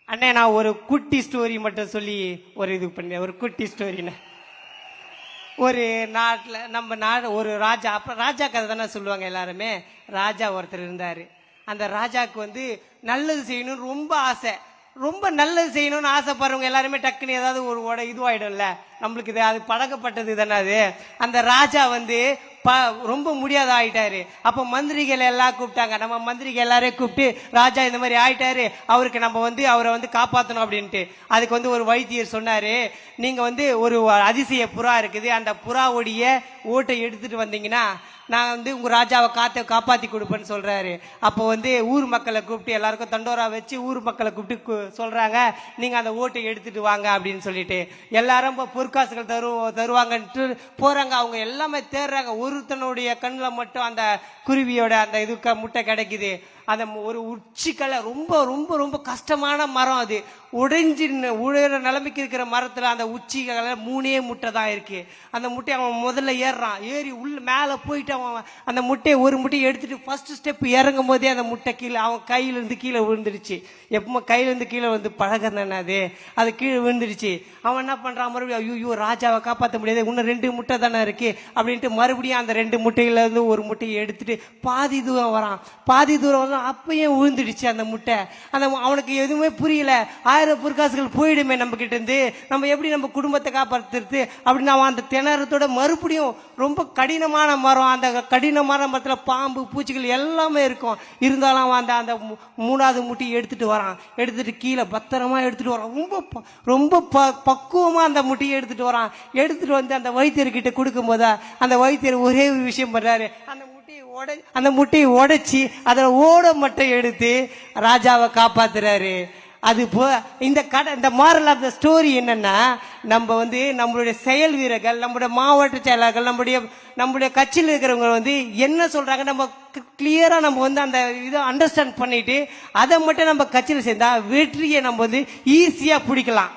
அண்ணே நான் ஒரு குட்டி ஸ்டோரி மட்டும் சொல்லி ஒரு இது பண்ணேன். ஒரு குட்டி ஸ்டோரின்னு ஒரு நாட்டில் நம்ம நாடு ஒரு ராஜா, அப்போ ராஜா கதை தானே சொல்லுவாங்க எல்லாருமே. ராஜா ஒருத்தர் இருந்தார். அந்த ராஜாவுக்கு வந்து நல்லது செய்யணும்னு ரொம்ப ஆசை. ரொம்ப நல்லது செய்யணும்னு ஆசைப்படுறவங்க எல்லாருமே டக்குன்னு ஏதாவது ஒரு இதுவாயிடும்ல, நம்மளுக்கு இது அது பழக்கப்பட்டது தானே அது. அந்த ராஜா வந்து ரொம்ப முடியாத ஆயிட்டாரு. அப்ப மந்திரிகள் எல்லாம் கூப்பிட்டாங்க. நம்ம மந்திரிகள் எல்லாரையும் கூப்பிட்டு, ராஜா இந்த மாதிரி ஆயிட்டாரு, அவருக்கு நம்ம வந்து அவரை வந்து காப்பாற்றணும் அப்படின்ட்டு. அதுக்கு வந்து ஒரு வைத்தியர் சொன்னாரு, நீங்க வந்து ஒரு அதிசய புறா இருக்குது, அந்த புறாவுடைய ஓட்டை எடுத்துட்டு வந்தீங்கன்னா நான் வந்து உங்க ராஜாவை காப்பாத்தி கொடுப்பேன்னு சொல்றாரு. அப்போ வந்து ஊர் மக்களை கூப்பிட்டு எல்லாருக்கும் தண்டோரா வச்சு ஊர் மக்களை கூப்பிட்டு சொல்றாங்க, நீங்க அந்த ஓட்டை எடுத்துட்டு வாங்க அப்படின்னு சொல்லிட்டு எல்லாரும் பொற்காசுகள் தருவாங்கன்ட்டு போறாங்க. அவங்க எல்லாமே தேடுறாங்க. ஒருத்தனுடைய கண்ணில் மட்டும் அந்த குருவியோட அந்த இதுக்கு முட்டை கிடைக்குது. அந்த ஒரு உச்சிக்கலை ரொம்ப ரொம்ப ரொம்ப கஷ்டமான மரம், அது உழைற நிலைமைக்கு இருக்கிற மரத்துல அந்த உச்சிகளை 3 முட்டை தான் இருக்கு. அந்த முட்டையை அவன் முதல்ல ஏறுறான். ஏறி உள்ள மேல போயிட்டு அவன் அந்த முட்டையை ஒரு முட்டையை எடுத்துட்டு ஃபர்ஸ்ட் ஸ்டெப் இறங்கும் போதே அந்த முட்டை கீழே அவன் கையிலிருந்து கீழே விழுந்துருச்சு. எப்பவுமே கையிலிருந்து கீழே வந்து பழகிறேன் அது கீழே விழுந்துருச்சு. அவன் என்ன பண்றான், மறுபடியும் ஐயோ ராஜாவை காப்பாற்ற முடியாது, இன்னும் 2 முட்டை தானே இருக்கு அப்படின்ட்டு மறுபடியும் அந்த 2 முட்டையில இருந்து ஒரு முட்டையை எடுத்துட்டு பாதி தூரம் வரான். பாதி தூரம் வந்து அப்பயும் விழுந்துடுச்சு அந்த முட்டை. அந்த அவனுக்கு எதுவுமே புரியல. 1000 பொற்காசுகள் போயிடுமே நம்ம கிட்ட இருந்து, நம்ம எப்படி நம்ம குடும்பத்தை காப்பாற்றுறது அப்படின்னு அவன் அந்த திணறத்தோட மறுபடியும் ரொம்ப கடினமான மரம், அந்த கடினமான மரத்துல பாம்பு பூச்சிகள் எல்லாமே இருக்கும். இருந்தாலும் அவன் அந்த அந்த 3வது முட்டையை எடுத்துட்டு வரான். எடுத்துட்டு கீழே பத்திரமா எடுத்துட்டு வரான். ரொம்ப ரொம்ப பக்குவமா அந்த முட்டையை எடுத்துட்டு வரான். எடுத்துட்டு வந்து அந்த வைத்தியர்கிட்ட கொடுக்கும் போதா அந்த வைத்தியர் ஒரே ஒரு விஷயம் பண்றாரு, அந்த முட்டையை உடைச்சி அதுல ஓட மட்டும் எடுத்து ராஜாவை காப்பாத்துறாரு. அது இந்த மாரல் ஆஃப் த ஸ்டோரி என்னன்னா, நம்ம வந்து நம்மளுடைய செயல் வீரர்கள், நம்மளுடைய மாவட்ட செயலாளர்கள், நம்மளுடைய கட்சியில் இருக்கிறவங்க வந்து என்ன சொல்றாங்க நம்ம கிளியரா நம்ம வந்து அந்த இதை அண்டர்ஸ்டாண்ட் பண்ணிட்டு அதை மட்டும் நம்ம கட்சியில் சேர்ந்தா வெற்றியை நம்ம வந்து ஈஸியா பிடிக்கலாம்.